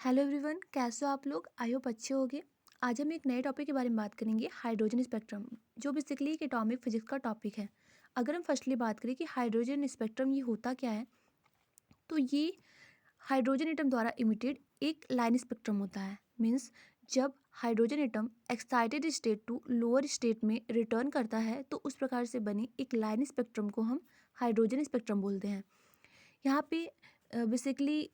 Hello everyone, कैसे हो आप लोग? आई होप अच्छे होगे। आज हम एक नए टॉपिक के बारे में बात करेंगे, हाइड्रोजन स्पेक्ट्रम, जो बेसिकली एक एटॉमिक फिजिक्स का टॉपिक है। अगर हम फर्स्टली बात करें कि हाइड्रोजन स्पेक्ट्रम ये होता क्या है, तो ये हाइड्रोजन एटम द्वारा इमिटेड एक लाइन स्पेक्ट्रम होता है। मीन्स जब hydrogen atom excited state to lower state में रिटर्न करता है तो उस प्रकार से बनी एक लाइन स्पेक्ट्रम को हम हाइड्रोजन स्पेक्ट्रम बोलते हैं। यहाँ पे बेसिकली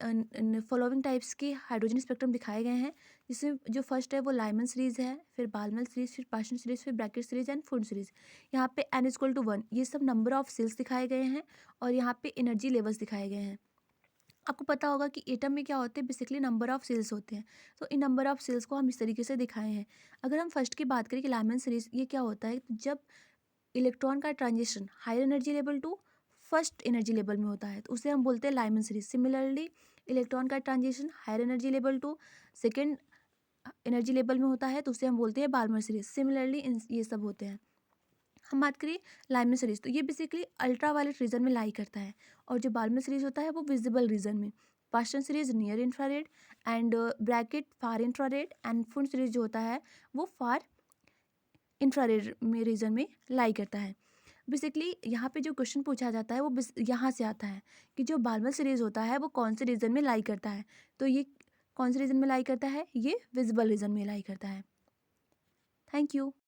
फॉलोइंग टाइप्स के हाइड्रोजन स्पेक्ट्रम दिखाए गए हैं, जिसमें जो फर्स्ट है वो लाइमन सीरीज़ है, फिर बालमर सीरीज़, फिर पार्शन सीरीज़, फिर bracket series and food series. यहाँ पे n=1 ये सब नंबर ऑफ सेल्स दिखाए गए हैं और यहाँ पे एनर्जी लेवल्स दिखाए गए हैं। आपको पता होगा कि एटम में क्या होते हैं, बेसिकली नंबर ऑफ सेल्स होते हैं। तो इन नंबर ऑफ सेल्स को हम इस तरीके से दिखाए हैं। अगर हम फर्स्ट की बात करें कि लाइमन सीरीज़ ये क्या होता है, तो जब इलेक्ट्रॉन का transition higher energy level to first energy level में होता है तो उसे हम बोलते हैं लाइमन सीरीज। सिमिलरली इलेक्ट्रॉन का transition higher energy level to second energy level में होता है तो उसे हम बोलते हैं बाल्मर सीरीज। सिमिलरली ये सब होते हैं। हम बात करें लाइमन सीरीज, तो ये बेसिकली अल्ट्रा वायलेट रीजन में लाई करता है, और जो बाल्मर सीरीज होता है वो विजिबल रीजन में। Paschen series near infrared and bracket far infrared and Pfund series जो होता है वो फार इंफ्रारेड में रीजन में लाई करता है। बेसिकली यहाँ पे जो क्वेश्चन पूछा जाता है वो यहाँ से आता है कि जो बाल्मर सीरीज होता है वो कौन से रीजन में लाई करता है। तो ये कौन से रीजन में लाई करता है, ये विजिबल रीजन में लाई करता है। Thank you.